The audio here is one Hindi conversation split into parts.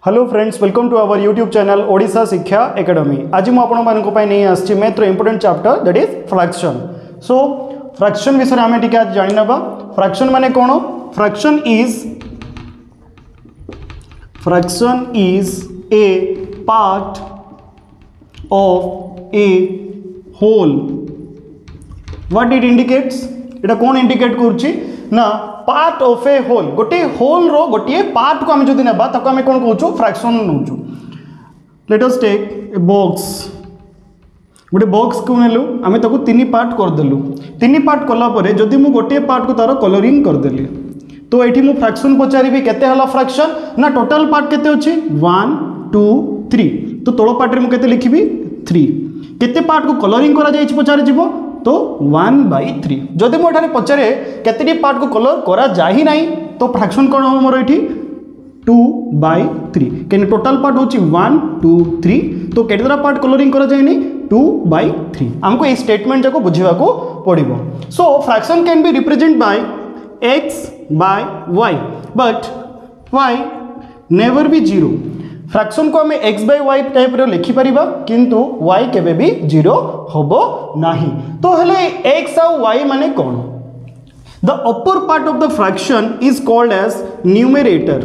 Hello friends, welcome to our YouTube channel Odisha Shiksha academy. आज मुझे नहीं आसी math important chapter that is fraction. So fraction विषय आम टी आज जाना। फ्रैक्शन माने कौन? Fraction is a part of a whole. What it indicates? इटा कौन इंडिकेट करुच्ची ना पार्ट ऑफ ए होल। गोटे होल रो गोटे पार्ट को आम जो ना आम कौन कहूँ फ्रैक्शन नौ। Let us take a box. गोटे बॉक्स को नेलु आम ताको तीन पार्ट करदेलु। तीन पार्ट कलापर जदि मु गोटे पार्ट को तार कलरिंग करदेली तो ये मु फ्रैक्शन पचारि केते हला फ्रैक्शन ना टोटल पार्ट केते अछि 1 2 3। तो तोड़ पार्ट रे मु केते लिखिबी 3। केते पार्ट को कलरिंग करा जाइछि पचारि जिवो तो 1/3। जदि मुझे पचारे केते पार्ट को कलर करा जाही नहीं तो फ्रैक्शन कौन हम मोर ये 2/3 कहीं टोटल पार्ट हूँ 1 2 3। तो केतरा पार्ट कलरिंग करा जाए 2/3। हमको ये स्टेटमेंट जाको बुझा पड़ो। So fraction can be represent by x by y but y never be 0। Fraction को हमें x by y टाइप रे लिखि परिबा किंतु y केबे भी 0 होबो नाही। तो हेले x और y माने कौन? The upper part of the fraction is called as numerator.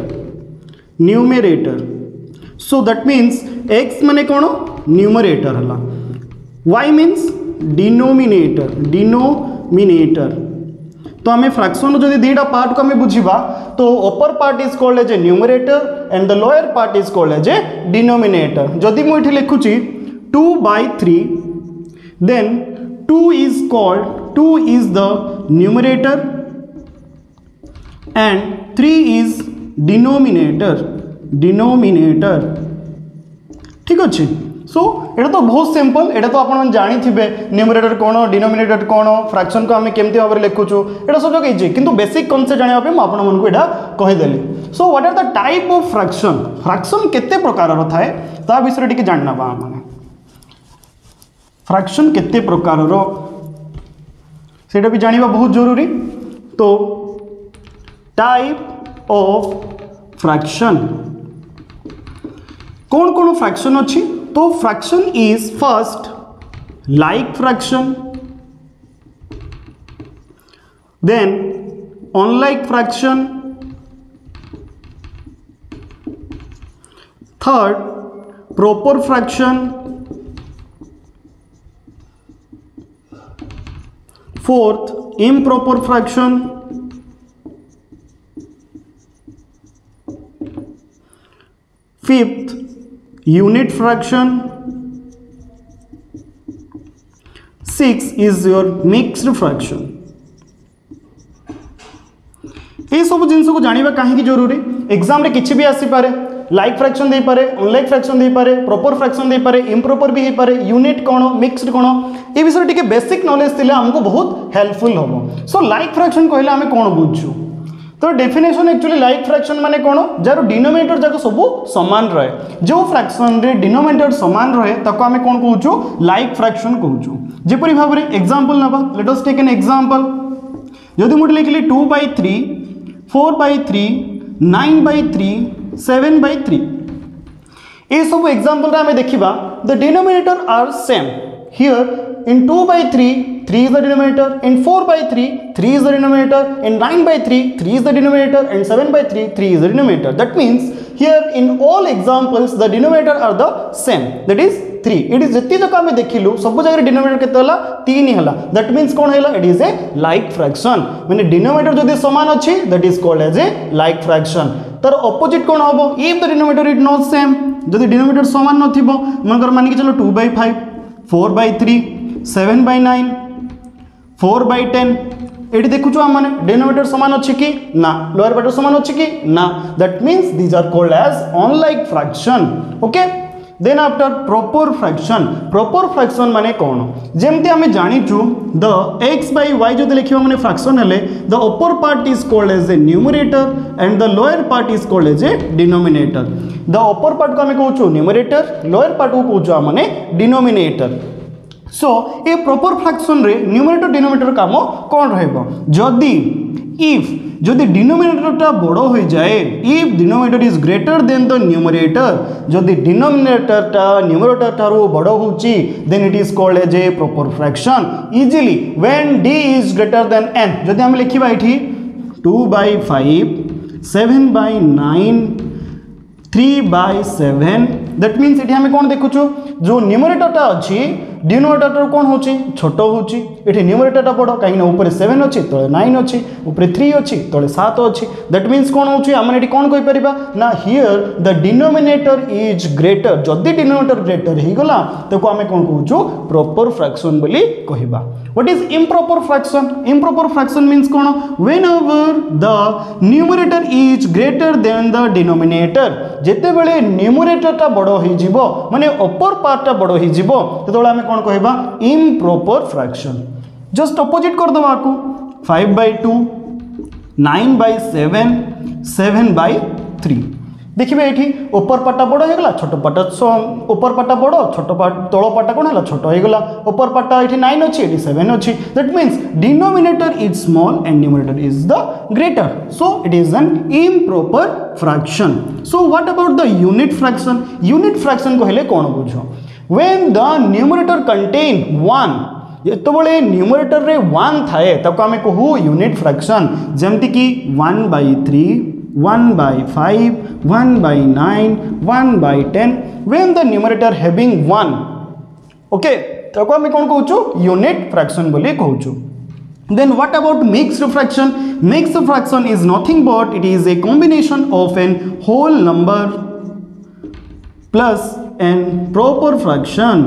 So that means x माने कौन? न्यूमरेटर हला। y means denominator. तो हमें फ्रैक्शन जो दीटा पार्ट को हमें बुझा तो upper part is called as a numerator and the lower part is called as a denominator. जदि मुझे लिखुची 2/3 then 2 is the numerator and 3 is denominator। ठीक अच्छे। सो एटा तो बहुत सिंपल। एटा तो आप जानी थे न्यूमरेटर कौन डिनोमिनेटर कौन फ्रैक्शन को आम केमती भाव में लिखुचु एटा सब इजी किंतु बेसिक कॉन्सेप्ट जानापी मुझे आपको कहीदेली। So what are the type of fraction? Fraction केते प्रकार थाए ता विषय टी जानना मैंने। फ्रैक्शन केते प्रकार सेटा भी जानिबा बहुत जरूरी। तो टाइप ऑफ फ्रैक्शन कौन कौन फ्रैक्शन अच्छी? तो fraction is first like fraction, then unlike fraction, third proper fraction, fourth improper fraction, fifth unit fraction, 6 is your mixed fraction। ये सब जिन को जानिबा कहीं जरूरी? एग्जाम रे किछि भी आसी पारे। लाइक फ्रैक्शन दे पारे, अनलाइक फ्रैक्शन दे पारे, प्रॉपर फ्रैक्शन दे पारे, इम्प्रॉपर भी हो पारे, यूनिट कौन मिक्स्ड कौन ये विषय टिके बेसिक नॉलेज थिले हमको बहुत हेल्पफुल होबो। सो लाइक फ्रैक्शन कहले हमें कौन बुझू? तो डेफिनेशन एक्चुअली लाइक फ्रैक्शन माने कौन? जार डिनोमिनेटर जाक सब समान रहे। जो फ्रैक्शन रे डिनोमिनेटर समान रहे ताको आमे कौन कहूँ? लाइक फ्रैक्शन कहूँ। जेपरि भाव में एग्जांपल नबा। Let us take an example. जदि मुझे लिखली 2/3 4/3 9/3 7/3 ये सब एग्जांपल रे आमे देखिबा the denominator are same. Here in 2/3 3 is the denominator, in 4/3 3 is the denominator, in 9/3 3 is the denominator, and 7/3 3 is the denominator. That means here in all examples the denominator are the same, that is 3। it is जति जक आमे देखिलु सब जगह डिनोमिनेटर केते हला 3 हला। that means कोन हला? it is a like fraction। माने डिनोमिनेटर जदि समान अछि that is called as a like fraction। तार ऑपोजिट कोन होबो? if the denominator is not same, जदि डिनोमिनेटर समान नथिबो मनकर मानि के चलो 2/5 4/3 7/9 4/10 ये देखुचु आम मैंने डिनोमिनेटर समान अच्छी कि ना, लोअर पार्ट समान अच्छी कि ना। That means these are called as unlike fraction. Okay. Then after proper fraction. Proper fraction माने कौन? जेमती आम जानिचु द x by y जो लिखा मैंने फ्रैक्शन हेले the upper part is called as a numerator and the lower part is called as a denominator. The upper part को आम कहूँ न्यूमरेटर, लोअर पार्ट को कहूँ मैंने डिनोमिनेटर। सो ये प्रॉपर फ्रैक्शन रे न्यूमरेटर डिनोमिनेटर काम कौन रहबो? जदि इफ जदि डिनोमिनेटरटा बड़ हो जाए if denominator is greater then the numerator जदि डिनोमिनेटरटा न्यूमरेटर ठारू बड़ होची then it is called as a proper fraction easily when d is greater then n जदि हम लिखिबा एठी 2/5 7/9 3/7 दैट मीन्स ये आम कौन देखु जो न्यूमरेटरटा अच्छी डिनोमिनेटर कौन होची छोट होची ये न्यूमरेटरटा बड़ कहीं ऊपर 7 अच्छी तले 9 अच्छी ऊपर 3 अच्छी तले 7 अच्छी दैट मीन्स कौन होची आम कौन कहि परिबा ना here the denominator is greater जदि डिनोमिनेटर ग्रेटर हो गला तो आम कौन कहूँ प्रॉपर फ्रैक्शन बोली कहबा what is improper fraction improper fraction means कौन whenever the numerator is greater then the denominator जेते बेले न्यूमरेटरटा बड़ हो जिवो माने अपर पार्टटा बड़ हो जिवो तेतोले आम कौन कहबा इम्प्रॉपर फ्रैक्शन जस्ट अपोजिट कर दबा को 5/2 9/7 7/3 देखिए ये ऊपर पार्टा बड़ हो गला छोट पार्टा ऊपर पार्टा बड़ छोट तल पार्टा कौन है छोट हो गला ऊपर पार्टा ये 9 अच्छी ये 7 अच्छी that means denominator is small and numerator is the greater so it is an improper fraction so what about the unit fraction कहले कौन बुझ व्हेन द न्यूमरेटर कंटेन 1 जिते न्यूमरेटर रे 1 थाए ताको आमे कहू यूनिट फ्रैक्शन जमती कि 1/3 1/5 1/9 1/10 when the numerator having 1 okay ताको आमे कोन कहूछु यूनिट फ्रैक्शन बोली कहूछु then what about mixed fraction mixed fraction is nothing but it is a combination of an whole number plus an proper fraction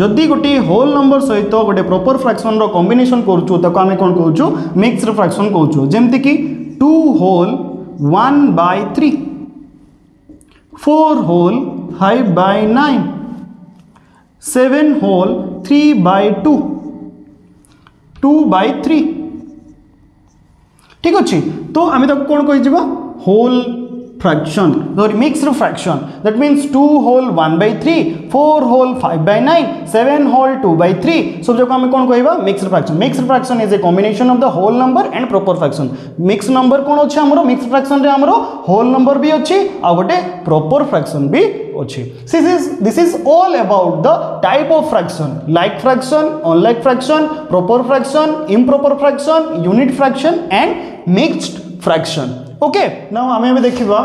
जदि गोटे होल नंबर सहित गोटे प्रॉपर फ्रैक्शन रो कॉम्बिनेशन करूछु ताको आमे कोन कहूछु मिक्स्ड फ्रैक्शन कहूछु जेमति कि 2 होल 1/3 4 होल 5/9 7 होल 3/2 2/3 ठीक अच्छे तो आम ताको कौन कही whole fraction mixed fraction that means 2 whole 1/3 4 whole 5/9 7 whole 2/3 सब जगह आम कौन कहवा mixed fraction is a combination of the whole number and proper fraction mix number कौन अच्छे आमर मिक्स्ड फ्रैक्शन रे आमर होल नंबर भी अच्छी आ गोटे प्रॉपर फ्रैक्शन भी अच्छी this is all about the type of fraction like fraction unlike fraction proper fraction improper fraction unit fraction and mixed fraction okay now आमे अभी देखिबा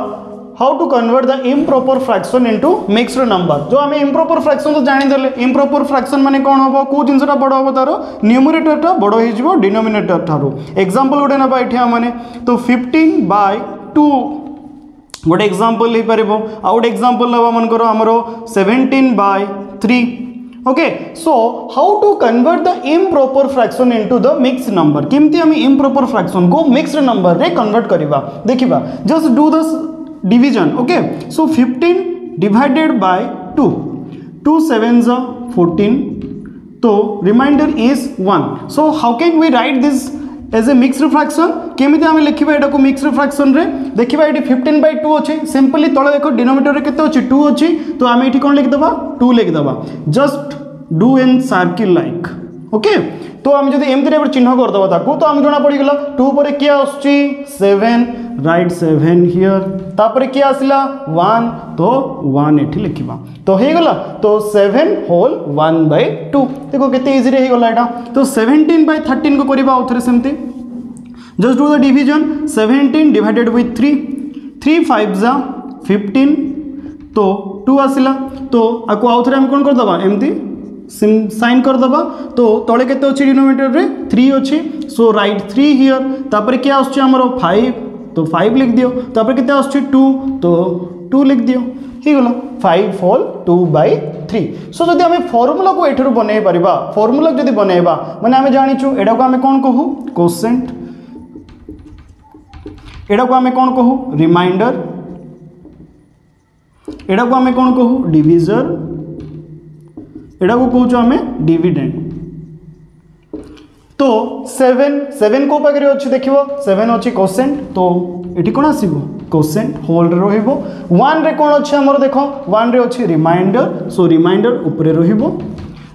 how to convert the improper fraction into mixed number जो आमे इम्प्रॉपर फ्रैक्शन तो जानि देले इम्प्रॉपर फ्रैक्शन माने कोन होबो को जिंसटा बड़ होबो तारो न्यूमरेटरटा बड़ होई जिवो डिनोमिनेटर थारो एग्जांपल उडे नबा एठी माने तो 15/2 गोटे एग्जांपल ले परबो आ गोटे एग्जांपल लबा मन करो हमरो 17/3 okay so how to convert the improper fraction into the mixed number किमती हम improper fraction को mixed number रे convert करिबा देखिबा just do the division okay so 15 divided by 2 2 7s are 14 तो remainder is 1 so how can we write this as a mixed fraction केमिति हम लिखिबा एटा को mixed fraction रे देखिबा एटी 15/2 अछि सिंपली तळे देखो डिनोमिनेटर रे केते अछि 2 अछि तो आमे एटी कोन लिख दबा 2 लिख दबा just do an circle like okay तो आम जब एमती टाइप चिन्ह कर दबा ताकू तो आम जना पड़ी गला 2 पर किया आछी 7 राइट 7 हियर तापर किया आसिला 1 तो 1 एठी लिखिबा तो हे गला तो 7 होल 1/2 देखो केते इजी रे हे गला एटा तो 17/13 को करबा आउथरे सेमती just do the division 17 divided with 3 5 जा 15 तो 2 आसिला तो आको आउथरे हम कोन कर दबा एमती साइन कर दबा तो तले केते अछि डिनोमिनेटर रे 3 अछि सो राइट 3 हियर तापर क्या आछी हमरो 5 तो 5 लिख दियो तापर केते आछी 2 तो 2 लिख दियो ही गला 5 होल 2/3 सो जदि हमें फार्मूला को एठरो बनै परिबा फार्मूला जदि बनैबा माने हमें जानिछु एडा को हमें कोन कहू कोसेंट एडा को हमें कोन कहू रिमाइंडर एडा को हमें कोन कहू डिविजर एडा को कहूँ आम डिविडेंड तो 7 को पाखे अच्छी देख 7 अच्छी कोसेंट तो ये कौन आसो कोसेंट होल रो 1 रे कौन अच्छे आमर देख 1 रे अच्छी रिमाइंडर सो रिमाइंडर उपरे रो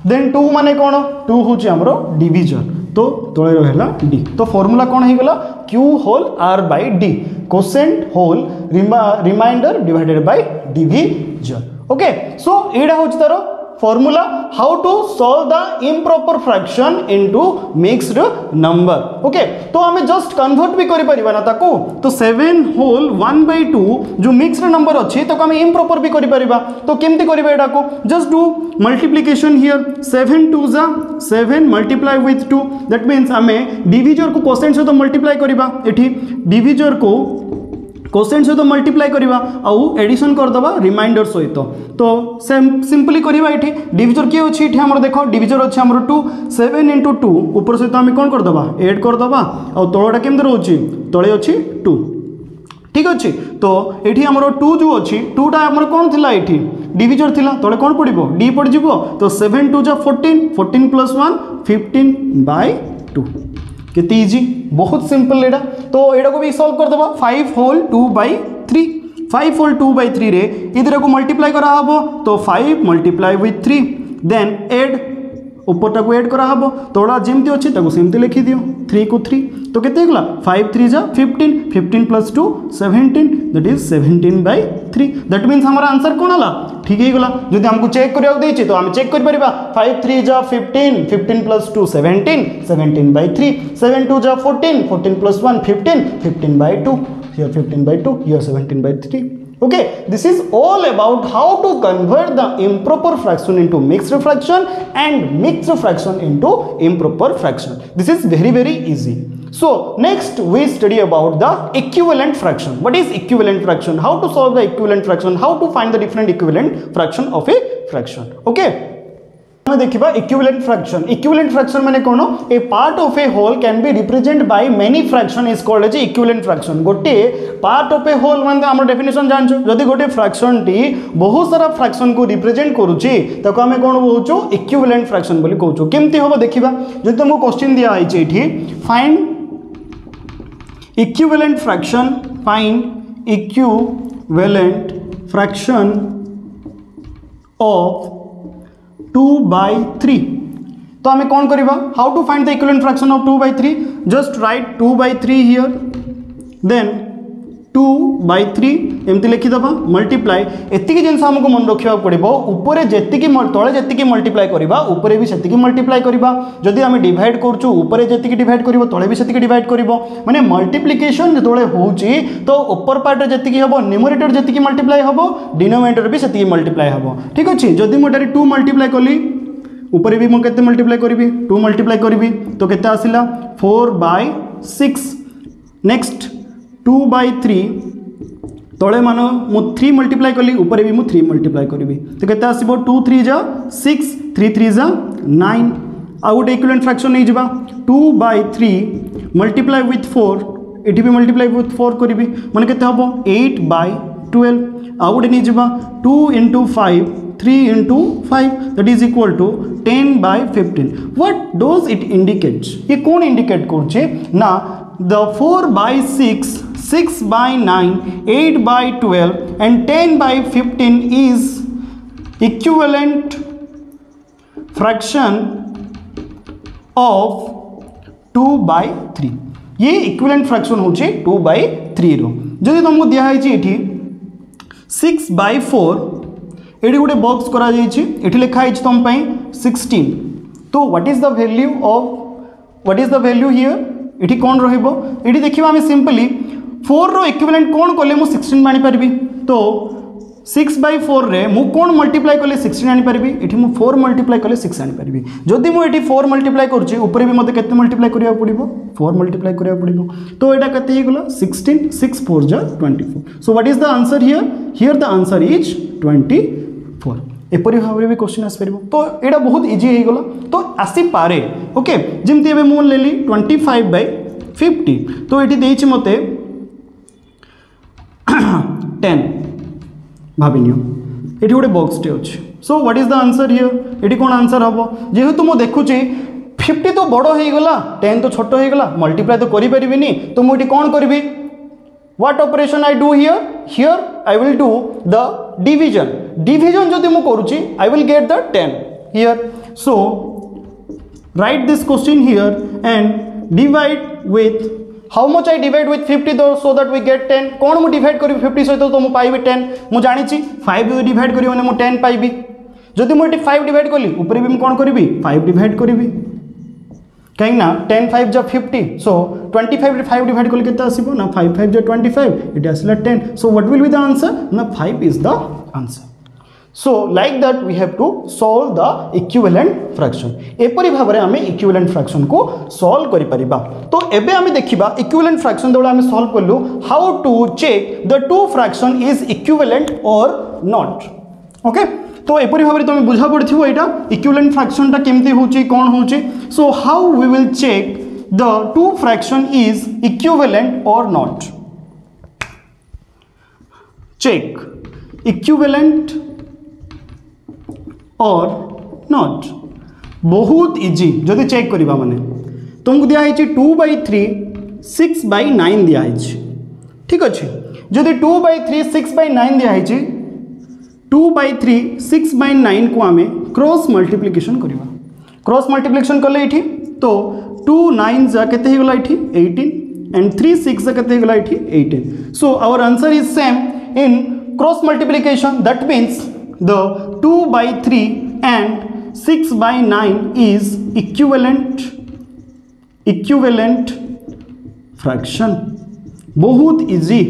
देन 2 माने कौन 2 हूँ आमर डिविजन तो तले रहा डी तो फॉर्मूला कौन हो गला Q whole R by D quotient whole remainder divided by division okay so एडा होची तारो formula how to solve the improper fraction into mixed number okay तो हमें just convert भी करि परिबा ना ताको तो 7 whole 1/2 जो mixed number अछि तो हमें improper भी करि परिबा तो केमती करिबा एटा को just do multiplication here 7 2 जा 7 multiply with 2 that means हमें divisor को quotient से तो multiply करिबा एठी divisor को कोसेंट सहित मल्टीप्लाई करवा आउ एडिशन करदे रिमाइंडर सहित तो सिंपली करवा ये डिविजर किए अच्छी ये आम देख डिविजर अच्छे आम 2 7 × 2 ऊपर सहित आम कौन करदे एड करदे आउ तलटा केमती रोचे तले अच्छी 2 ठीक अच्छे तो ये आम 2 जो अच्छी 2टा आम कौन थी ये डिविजर थिला तले कौन पड़ो डी पड़ तो 7 2 जा 14 14 + 1 15/2 कितनी इजी बहुत सिंपल एटा तो एटा को भी सॉल्व कर दबा 5 होल 2/3 5 होल 2/3 रे इधर को मल्टीप्लाई करा हबो तो 5 मल्टीप्लाई विथ 3 देन ऐड ऊपर टाको ऐड करा हबो तोड़ा जेमती अछि ताको सेमती लिखि दियो 3 को 3 तो केते गला 5 3 जा 15 15 + 2 17 दैट इज 17/3 दैट मींस हमारा आंसर कोन हला ठीक है गला जदि हमको चेक करिया देछि तो हम चेक कर परिबा 5 3 जा 15 15 + 2 17 17/3 7 2 जा 14 14 + 1 15 15/2 here 15/2 here 17/3 okay this is all about how to convert the improper fraction into mixed fraction and mixed fraction into improper fraction this is very easy so next we study about the equivalent fraction what is equivalent fraction how to solve the equivalent fraction how to find the different equivalent fraction of a fraction okay देखिबा इक्विवेलेंट फ्रैक्शन माने कोन a part of a whole can be represent by many fraction is called as equivalent fraction गोटे पार्ट ऑफ ए होल माने हमर डेफिनेशन जानछु जदी गोटे फ्रैक्शन टी बहुत सारा फ्रैक्शन को रिप्रेजेंट करूची ताको हमें कोन कहूचो इक्विवेलेंट फ्रैक्शन बोली कहूचो केमती होबो देखिबा जदी तुमको क्वेश्चन दिया आइछ एठी find equivalent fraction find equivalent fraction of 2/3 तो हमें कौन करिबा how to find the equivalent fraction of 2/3 just write 2/3 here then 2/3 एमती लिखि दबा मल्टीप्लाई एतिकी जिंस हमको मन रखिबा पड़िबो ऊपर जेतिकी तळे जेतिकी मल्टीप्लाई करिबा ऊपर भी सेतिकी मल्टीप्लाई करिबा जदि हम डिवाइड करछु ऊपर जेतिकी डिवाइड करिवो तळे भी सेतिकी डिवाइड करिवो माने मल्टीप्लिकेशन जतळे होउची तो ऊपर पार्ट रे जेतिकी हबो न्यूमरेटर जेतिकी मल्टीप्लाई हबो डिनोमिनेटर भी सेतिकी मल्टीप्लाई हबो ठीक अछि जदि मोटारी 2 मल्टीप्लाई कली ऊपर भी मो केते मल्टीप्लाई करिवि 2 मल्टीप्लाई करिवि तो केते आसिला 4/6 नेक्स्ट 2/3 तले मान मु 3 मल्टीप्लाई कली ऊपर भी मु 3 मल्टीप्लाई करी तो केते आसीबो 2 3 जा 6 3 3 जा 9 आ गोटे इक्विवेलेंट फ्रैक्शन नहीं जिबा 2/3 मल्टीप्लाई विथ 4 एटी भी मल्टीप्लाई विथ 4 करी माने केते हबो 8/12 आ गोटे नहीं जिबा 2 × 5 3 × 5 that is equal to 10/15 what does it indicate ये कौन इंडिकेट करछे ना the 4/6 6/9 8/12 and 10/15 is equivalent fraction of 2/3 ये इक्विवेलेंट फ्रैक्शन होचे 2/3 रो जदि तुमको दिया है एठी 6/4 एठी गोटे बॉक्स करा जाइछि एठी लिखा है तुम पई 16 तो what is the value here एठी कौन रहिबो एठी देखिबा हम सिंपली 4 रो इक्विवेलेंट कौन कले मु 16 मानि परबी तो 6/4 रे मु कौन मल्टीप्लाई कले 16 आनि परबी एठी मु 4 मल्टीप्लाई कले 6 आनि परबी जदि मु एठी 4 मल्टीप्लाई करछि ऊपर भी मते केते मल्टीप्लाई करिया पड़िबो 4 मल्टीप्लाई करिया पड़िबो तो एटा केते हे गेलो 16 6 4 जा 24 so what is the answer here the answer is 24 एपरी भाव भी क्वेश्चन आस पारिबो तो एटा बहुत इजी हे गेलो तो आसी पारे ओके जेमति एबे मु लेली 25/50 तो एठी देछि मते 10 भाविनियो एठी गोटे बॉक्स टे अछि so what is the answer here एठी कोन आंसर हबो जेहेतु मु देखुची 50 तो बड़ हे गला 10 तो छोट हे गला मल्टीप्लाई तो करि परिबिनी तो मु एठी कोन करबी what operation I do here I will do the division जदि मु करूची I will get the 10 here so write this question here and divide with how much I divide with 50 though, so that we get 10 कौन मु divide करी 50 सहित तो मु पाइबी 10 मु जानी ची 5 जो divide करी मु 10 पाइबी जदि मु 5 divide कली ऊपर भी मु कौन करी 5 divide करी कहीं ना 10 5 जा 50 so 25 5 divide कली कितना आसीबो ना 5 5 जा 25 it आसला 10 so what will be the answer ना 5 is the answer. So like that we have to solve the equivalent fraction. एपरी भाव में आम equivalent fraction को solve करि परिबा. तो एबे आम देखिबा equivalent fraction दोला आम solve करलु how to check the two fraction is equivalent or not. Okay? तो एपरी भाव में तुम बुझा पड़थिबो एटा equivalent fraction टा केमती होची कोन होची. So how we will check the two fraction is equivalent or not. Check equivalent और नॉट बहुत इजी जदि चेक करबा माने तुमको दिया है 2/3 6/9 दिया है ठीक अच्छे जदि 2/3 6/9 दिया है 2/3 6/9 को आम क्रॉस मल्टीप्लिकेशन करबा क्रॉस मल्टीप्लिकेशन कले एठी तो 2 9 जा केते हे गला एठी 18 एंड 3 6 जा केते हे गला एठी 18 so our answer is same in cross multiplication that means the 2/3 and 6/9 is equivalent fraction. बहुत इजी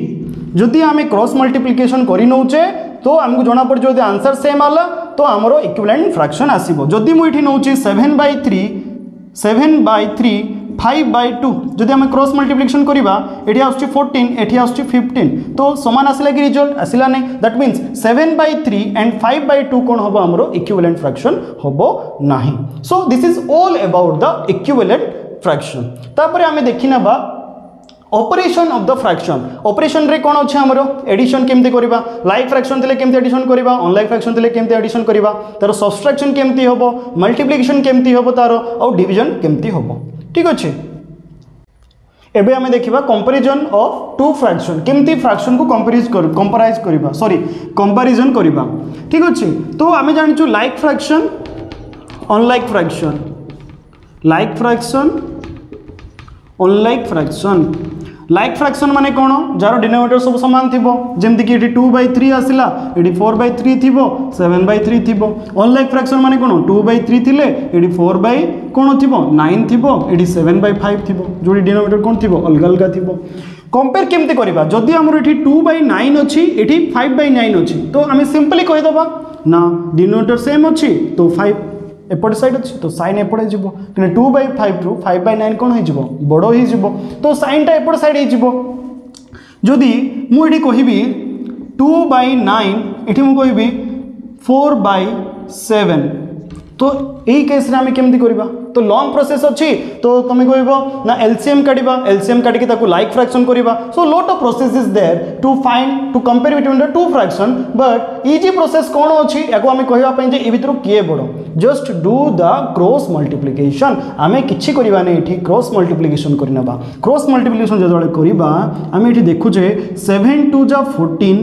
जदि आम क्रॉस मल्टीप्लिकेशन करि नौचे तो आमको जना पड़ जो आंसर सेम आला तो आमरो इक्विवेलेंट फ्रैक्शन आसीबो. जदि मु इठी नौची 7/3 5/2 जदि आम क्रॉस मल्टीप्लिकेशन करिबा एठी आउची 14 एठी आउची 15 तो समान आसिला कि रिजल्ट आसिला नै दैट मीन्स 7/3 एंड 5/2 कोन होबो हमरो इक्विवेलेंट फ्रैक्शन होबो नाही. सो this is all about the equivalent fraction. तापरे आमे देखिना बा operation of the fraction. Operation रे कोन अछि हमरो एडिशन केमते करबा लाइक फ्रैक्शन थिले केमते एडिशन करबा अनलाइक फ्रैक्शन थिले केमते एडिशन करबा तार सब्सट्रैक्शन केमते होबो मल्टीप्लिकेशन केमते होबो तार और डिवीजन केमते होबो ठीक अच्छे. एबे आमे देखिबा कंपैरिजन ऑफ टू फ्रैक्शन केमती फ्रैक्शन को कंपैरिजन करबा ठीक अच्छे. तो आमे जानिचु like fraction unlike fraction like fraction unlike fraction. Like fraction माने कोन जार डिनोमिनेटर सब समान थिबो जेमति कि 2/3 आसिला एडी 4/3 थिबो 7/3 थिबो. अनलाइक फ्रैक्शन माने कोन 2/3 थिले एडी 4 कोन थिबो 9 थिबो एडी 7/5 थिबो जोडी डिनोमिनेटर कोन थिबो अलग अलग थिबो. कंपेयर केमते करबा जदि हमर एठी 2/9 अछि एठी 5/9 अछि तो आमे सिंपली कहि दबा ना डिनोमिनेटर सेम अछि तो 5 एपट साइड अच्छी तो साइन एपटे जीव कि 2/5 रु 5/9 कौन हो बड़ हो तो साइन टा एपट साइड हो. जदि मुझे कहबी 2/9 ये मुझे 4/7 तो यही केस रे आमे केमती करबा तो लॉन्ग प्रोसेस अच्छी तो तुम कह ना एलसीएम काढ़ा एलसीएम काढ़ी लाइक फ्रैक्शन करबा. So lot of process is there to find to compare between the two fraction but easy process कौन अच्छी या आम कहवाई जे भितर किए बड़ just do the cross multiplication. आम कि करवा नहीं क्रॉस मल्टीप्लिकेशन करना क्रॉस मल्टीप्लिकेशन जो करवा आम ये देखुचे 7 2 जा 14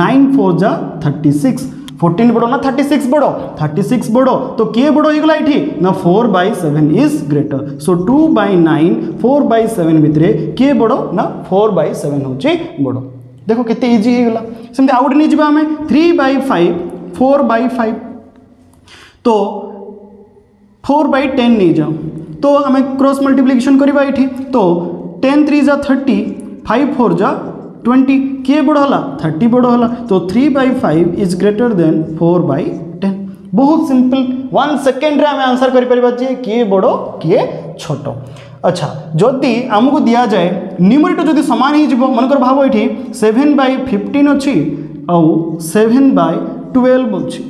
9 4 जा 36 14 बड़ो ना 36 बड़ो 36 बड़ो तो किए बड़ो हो गला ये ना 4/7 इज ग्रेटर. सो 2/9 4/7 भितर किए बड़ो ना 4/7 होची बड़ो. देखो केते इजी हो गला. सेमते आउट नहीं जिबा हमें 3/5 4/5 तो 4/10 नहीं जाओ तो हमें क्रॉस मल्टीप्लिकेशन करबा ये तो 10 3 जा 30 5 4 जा 20 किए बड़ होला 30 बड़ होला तो 3/5 इज ग्रेटर देन 4/10. बहुत सिंपल 1 सेकेंड रे आम आंसर कर परिबा जे किए बड़ किए छोट. अच्छा जदि आमको दिया जाए न्यूमरेटर जदि समान ही जीवो मनकर भाव ये 7/15 अच्छी आउ 7/12 अच्छी.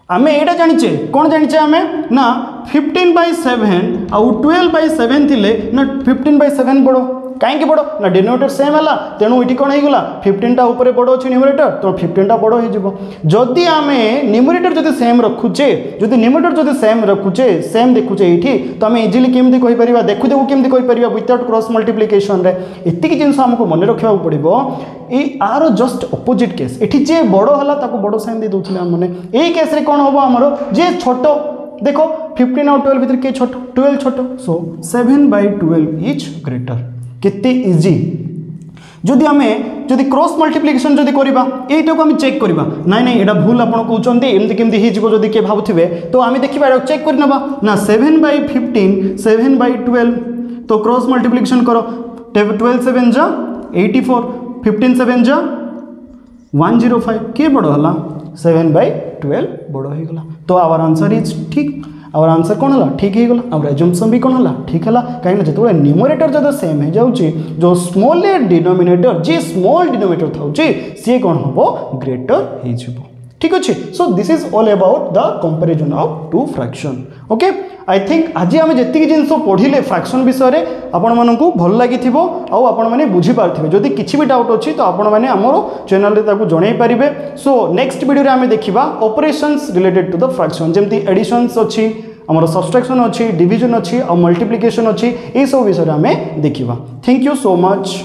आम एटा जानिचे कौन जानिचे आम ना 15/7 आउ 12/7 थिले ना 15/7 बड़ कहीं बड़ ना डिनोमिनेटर सेम है तेणु ये कौन होगा 15 टा ऊपर बड़ अच्छे न्यूमरेटर तो 15 टा बड़ हो. जदि आम न्यूमरेटर जदि सेम रखुचे जदि न्यूमरेटर जदि सेम रखुचे सेम देखुचे ये तो आम इजिली केमती कहीपर देखु देखु केमती कहीपर विदाउट क्रॉस मल्टीप्लिकेशन एतिक जिन आमको मन रखा पड़ो. आर जस्ट अपोजिट केस ये जे बड़ है बड़ साइन दे दूसरे आम मैंने यही केस कौन हम आमर जे छोट देखो 15 और 12 भितर के छोट 12 छोट सो 7/12 इज ग्रेटर केते इजी जदि आम जदि क्रॉस मल्टीप्लिकेशन जदि करबा एटा को हम चेक करबा नाइ नाइ एटा भूल आपण कहउचंती एमति केमति हि जिवो जदि के भाबुथिबे तो आम देखिबा एटा चेक कर नबा ना 7/15 7/12 तो क्रॉस मल्टीप्लिकेशन करो 12 7 जा 84 15 7 जा 105 के बड़ हला 7/12 बड़ हो गला तो आवर आंसर इज ठीक आवर आंसर कौन है ठीक ही गला आवर एजम्पशन भी कौन है ठीक है कहीं जो न्यूमरेटर जब सेम हो जाऊँगी जो स्मॉल डिनोमिनेटर जी स्मॉल डिनोमिनेटर था सी कौन हम ग्रेटर हो ठीक अच्छे so this is all about the comparison of two fraction okay I think आज आम जी जिन पढ़ले फ्रैक्शन विषय आपण मानू भल लगी आपण मैंने बुझीपारे जदि किसी भी डाउट अच्छी तो आपण मैंने आम चैनल जन पारे सो नेक्स्ट वीडियो आम देखा operations related to the fraction जमती एडिशंस अच्छी आमर सब्सट्रैक्शन अच्छी डिविजन अच्छी और मल्टीप्लिकेशन अच्छी ये सब विषय आम देखा थैंक यू सो मच।